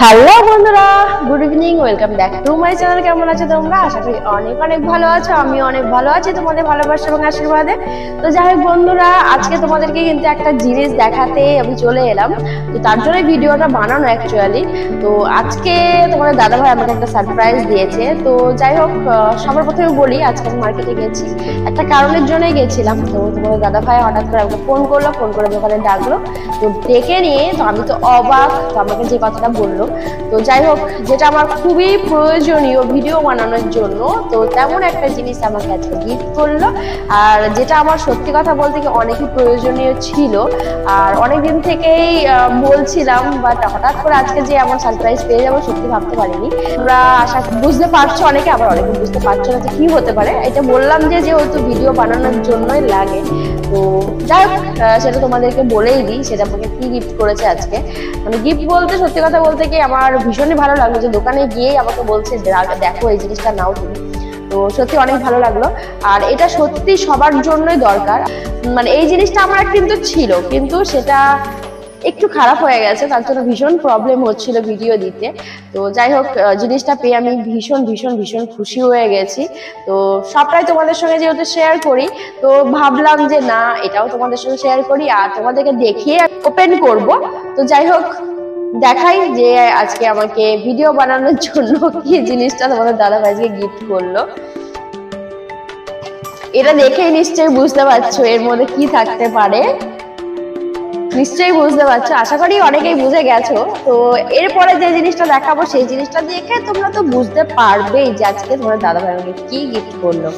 Hello বন্ধুরা, good evening, welcome back to my channel. কেমন আছো তোমরা? আশা করি অনেক অনেক ভালো আছো। আমি অনেক ভালো আছি তোমাদের ভালোবাসা এবং আশীর্বাদে। তো যাই হোক বন্ধুরা, আজকে তোমাদেরকে কিন্তু একটা জিনিস দেখাতে আমি চলে এলাম। তো তার জন্য ভিডিওটা বানানো অ্যাকচুয়ালি। তো আজকে তোমাদের দাদাভাই আমাকে একটা সারপ্রাইজ দিয়েছে। তো যাই হোক, সবার প্রথমে বলি, আজকে আমি মার্কেটে গেছি, একটা কারণের জন্যই গেছিলাম। তো তোমাদের দাদাভাই হঠাৎ করে আমাকে ফোন করলো, ফোন করে দোকানে ডাকলো। তো ডেকে নিয়ে তো আমি তো অবাক। তো আমাকে যে কথাটা বললো, তো যাই হোক, যেটা আমার খুবই প্রয়োজনীয় ভিডিও বানানোর জন্য, তো তেমন একটা জিনিস আমাকে আজকে গিফট করলো। আর যেটা আমার সত্যি কথা বলতে কি অনেকই প্রয়োজনীয় ছিল, আর অনেকদিন থেকেই বলছিলাম, বাট হঠাৎ করে আজকে যে আমার সারপ্রাইজ পেয়ে যাবো সত্যি ভাবতে পারিনি। তোমরা আশা বুঝতে পারছো অনেকে, আবার অনেকে বুঝতে পারছো না যে কি হতে পারে। এটা বললাম যে যেহেতু ভিডিও বানানোর জন্যই লাগে। তো যাই হোক, সেটা তোমাদেরকে বলেই দিই সেটা আমাকে কি গিফট করেছে আজকে। মানে গিফট বলতে সত্যি কথা বলতে কি আমার ভীষণই ভালো লাগলো যে দোকানে গিয়েই আমাকে বলছে দেখো এই জিনিসটা নাও তুমি। তো সত্যি অনেক ভালো লাগলো। আর এটা সত্যি সবার জন্যই দরকার। মানে এই জিনিসটা আমার কিন্তু ছিল, কিন্তু সেটা একটু খারাপ হয়ে গেছে, তার জন্য ভীষণ প্রবলেম হচ্ছিল ভিডিও দিতে। তো যাই হোক, জিনিসটা পেয়ে আমি ভীষণ ভীষণ ভীষণ খুশি হয়ে গেছি। তো সবটাই তোমাদের সঙ্গে যেহেতু শেয়ার করি, তো ভাবলাম যে না, এটাও তোমাদের সঙ্গে শেয়ার করি আর তোমাদেরকে দেখিয়ে ওপেন করব। তো যাই হোক, দেখাই যে আজকে আমাকে ভিডিও বানানোর জন্য কি জিনিসটা তোমাদের দাদা ভাইকে গিফট করলো। এটা দেখেই নিশ্চয়ই বুঝতে পারছো এর মধ্যে কি থাকতে পারে। নিশ্চয়ই বুঝতে পারছো, আশা করি অনেকেই বুঝে গেছো। তো এরপরে যে জিনিসটা দেখাবো সেই জিনিসটা দেখে তোমরা তো বুঝতে পারবেই যে আজকে তোমার দাদা ভাই আমাকে কি গিফট করলো।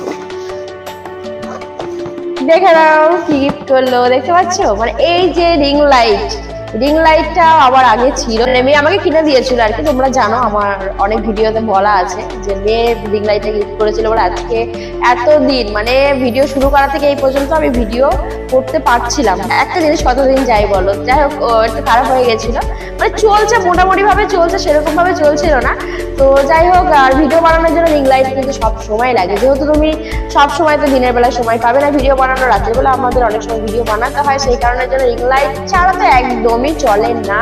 দেখে নাও কি গিফট করলো, দেখতে পাচ্ছ? মানে এই যে রিং লাইটটা আবার আগে ছিল, মেয়ে আমাকে কিনে দিয়েছিল আর কি। তোমরা জানো আমার অনেক ভিডিওতে বলা আছে যে মেয়ে রিং লাইটটা গিফট করেছিল। এবার আজকে এতদিন মানে ভিডিও শুরু করা থেকে এই পর্যন্ত আমি ভিডিও করতে পারছিলাম। একটা জিনিস কতদিন যাই বলো, যাই হোক একটু খারাপ হয়ে গেছিল। মানে চলছে, মোটামুটি ভাবে চলছে, সেরকম ভাবে চলছিল না। তো যাই হোক, আর ভিডিও বানানোর জন্য রিং লাইট কিন্তু সব সময় লাগে, যেহেতু তুমি সব সময় তো দিনের বেলায় সময় পাবে না ভিডিও বানানো, রাতের বেলা আমাদের অনেক সময় ভিডিও বানাতে হয়, সেই কারণের জন্য রিং লাইট ছাড়া তো একদমই চলে না।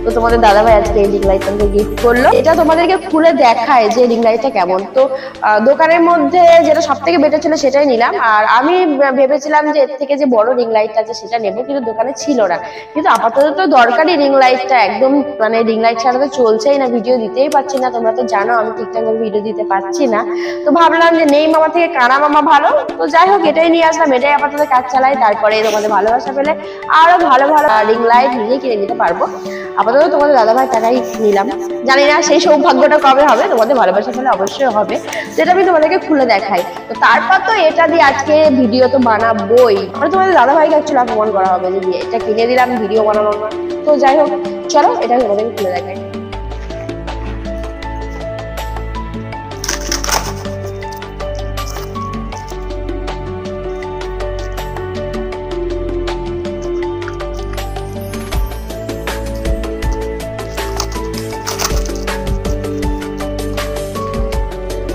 তো তোমাদের দাদাভাই আজকে এই রিং লাইটটা আমাকে গিফট করলো। এটা তোমাদেরকে খুলে দেখায় যে রিং লাইটটা কেমন। তো দোকানের মধ্যে যেটা সব থেকে বেটার ছিল সেটাই নিলাম। আর আমি ভেবেছিলাম যে এর থেকে যে বড় রিং লাইট আছে সেটা নেবো, কিন্তু দোকানে ছিল না। কিন্তু আপাতত তো দরকারি রিং লাইটটা, একদম মানে রিং লাইট ছাড়া তো চলছেই না, ভিডিও দিতেই পারছি না। তোমরা তো জানো আমি ঠিকঠাক ভাবে ভিডিও দিতে পারছি না। তো ভাবলাম যে নেই মামা থেকে কানা মামা ভালো। তো যাই হোক, এটাই নিয়ে আসলাম, এটাই আপাতত কাজ চালাই। তারপরে তোমাদের ভালোবাসা পেলে আরো ভালো ভালো রিং লাইট নিজে কিনে নিতে পারবো। আপাতত তোমাদের দাদাভাই টাকাই নিলাম, জানি না সেই সৌভাগ্যটা কবে হবে, তোমাদের ভালোবাসা পেলে অবশ্যই হবে, যেটা আমি তোমাদেরকে খুলে দেখাই। তো তারপর তো এটা দিয়ে আজকে ভিডিও তো বানাবোই। মানে তোমাদের দাদাভাইকে অ্যাকচুয়ালি অপমান করা হবে যে এটা কিনে দিলাম ভিডিও বানানো না। তো যাই হোক, চলো এটা তোমাদেরকে খুলে দেখাই।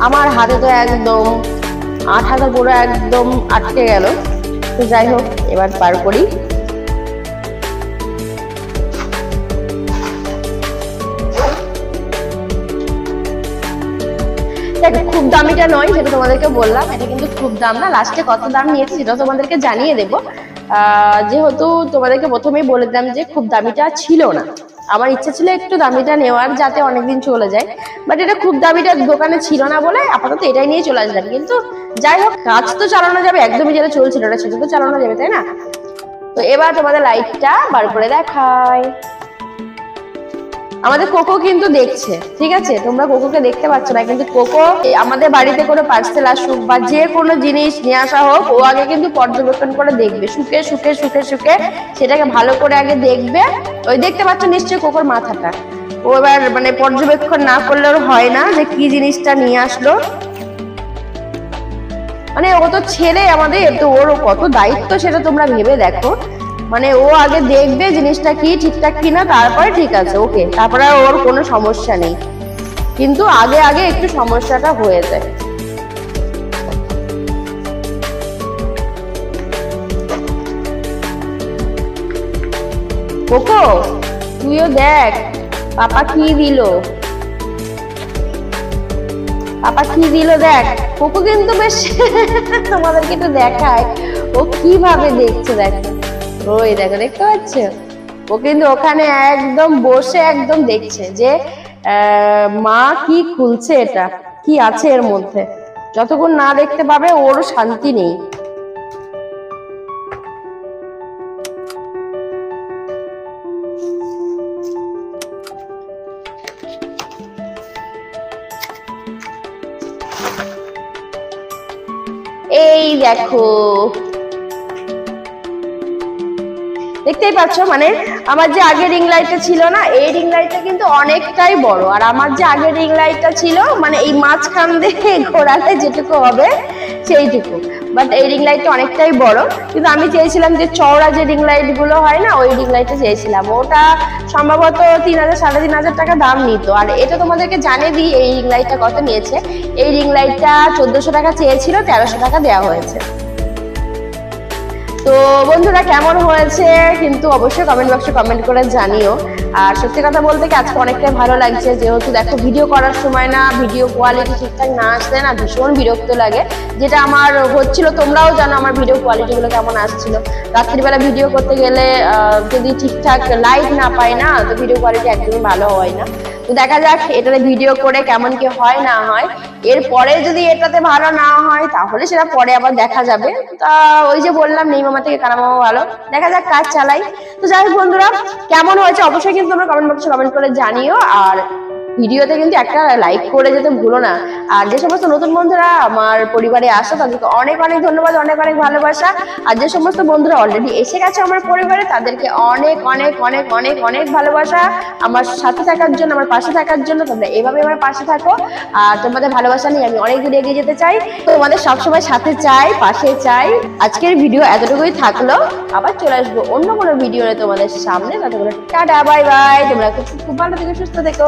আমার হাতে তো একদম আঠাটা পুরো একদম আটকে গেল। তো যাই হোক, এবার পার করি। খুব দামিটা নয়, সেটা তোমাদেরকে বললাম, এটা কিন্তু খুব দাম না। লাস্টে কত দাম নিয়েছে সেটা তোমাদেরকে জানিয়ে দেবো। যেহেতু তোমাদেরকে প্রথমেই বলে দিলাম যে খুব দামিটা ছিল না, আমার ইচ্ছা ছিল একটু দামিটা নেওয়ার যাতে অনেকদিন চলে যায়, বাট এটা খুব দামিটা দোকানে ছিল না বলে আপাতত এটাই নিয়ে চলে আসলাম। কিন্তু যাই হোক, কাজ তো চালানো যাবে, একদমই যেটা চলছিল না সেটা তো চালানো যাবে, তাই না? তো এবার তোমাদের লাইটটা বার করে দেখাই। আমাদের কোকো কিন্তু দেখছে, ঠিক আছে? তোমরা কোকোকে দেখতে পাচ্ছ না, কিন্তু কোকো আমাদের বাড়িতে কোনো পার্সেল আসুক বা যে কোনো জিনিস নিয়ে আসা হোক, ও আগে কিন্তু পর্যবেক্ষণ করে দেখবে, শুকে শুকে শুকে শুকে সেটাকে ভালো করে আগে দেখবে। ওই দেখতে পাচ্ছ নিশ্চয়ই কোকোর মাথাটা, ও এবার মানে পর্যবেক্ষণ না করলেও হয় না যে কি জিনিসটা নিয়ে আসলো। মানে ও তো ছেলে আমাদের, তো ওর কত দায়িত্ব সেটা তোমরা ভেবে দেখো। মানে ও আগে দেখবে জিনিসটা কি ঠিকঠাক কিনা, তারপরে ঠিক আছে ওকে, তারপরে ওর কোনো সমস্যা নেই। কিন্তু আগে আগে একটু সমস্যাটা হয়ে যায়। কোকো তুইও দেখ পাপা কি দিল, পাপা কি দিল দেখ। কোকো কিন্তু বেশ তোমাদেরকে একটু দেখায় ও কিভাবে দেখছে, দেখো ওই দেখো, দেখতে পাচ্ছ? ও কিন্তু ওখানে একদম বসে একদম দেখছে যে মা কি খুলছে, এটা কি আছে এর মধ্যে। যতক্ষণ না দেখতে পাবে ওর শান্তি নেই। এই দেখো, দেখতেই পাচ্ছ, মানে আমার যে আগের রিং লাইটটা ছিল না, এই রিং লাইটটা কিন্তু অনেকটাই বড়। আর আমার যে আগের রিং লাইটটা ছিল, মানে এই মাঝখান দিয়ে ঘোরালে যেটুকু হবে সেইটুকু, বাট এই রিং লাইটটা অনেকটাই বড়। কিন্তু আমি চেয়েছিলাম যে চওড়া যে রিং লাইট গুলো হয় না, ওই রিং লাইটটা চেয়েছিলাম। ওটা সম্ভবত 3000 3500 টাকা দাম নিত। আর এটা তোমাদেরকে জানিয়ে দিই এই রিং লাইটটা কত নিয়েছে। এই রিং লাইটটা 1400 টাকা চেয়েছিল, 1300 টাকা দেওয়া হয়েছে। তো বন্ধুরা কেমন হয়েছে কিন্তু অবশ্যই কমেন্ট বক্সে কমেন্ট করে জানিও। আর সত্যি কথা বলতে কি আজকে অনেকটাই ভালো লাগছে, যেহেতু দেখো ভিডিও করার সময় না ভিডিও কোয়ালিটি ঠিকঠাক না আসলে না ভীষণ বিরক্ত লাগে। যেটা আমার হচ্ছিল, তোমরাও জানো আমার ভিডিও কোয়ালিটি গুলো কেমন আসছিল। রাত্রিবেলা ভিডিও করতে গেলে যদি ঠিকঠাক লাইট না পাই না, তো ভিডিও কোয়ালিটি একদমই ভালো হয় না। তো দেখা যাক এটাতে ভিডিও করে কেমন কি হয় না হয়। এরপরে যদি এটাতে ভালো না হয় তাহলে সেটা পরে আবার দেখা যাবে। তা ওই যে বললাম নেই মামা থেকে কানা মামা ভালো, দেখা যাক কাজ চালাই। তো যাই হোক বন্ধুরা, কেমন হয়েছে অবশ্যই কিন্তু তোমরা কমেন্ট বক্সে কমেন্ট করে জানিও। আর ভিডিওতে কিন্তু একটা লাইক করে যেতে ভুলো না। আর যে সমস্ত নতুন বন্ধুরা আমার পরিবারে আসো তাদেরকে অনেক অনেক ধন্যবাদ, অনেক অনেক ভালোবাসা। আর যে সমস্ত বন্ধুরা অলরেডি এসে গেছে আমার পরিবারে তাদেরকে অনেক অনেক অনেক অনেক অনেক ভালোবাসা আমার সাথে থাকার জন্য, আমার পাশে থাকার জন্য। তোমরা এভাবে আমার পাশে থাকো। আর তোমাদের ভালোবাসা নিয়ে আমি অনেক দূর এগিয়ে যেতে চাই, তোমাদের সবসময় সাথে চাই, পাশে চাই। আজকের ভিডিও এতটুকুই থাকলো, আবার চলে আসবো অন্য কোনো ভিডিও তোমাদের সামনে। ততক্ষণ টাটা, বাই বাই। তোমরা খুব ভালো থেকো, সুস্থ থেকো।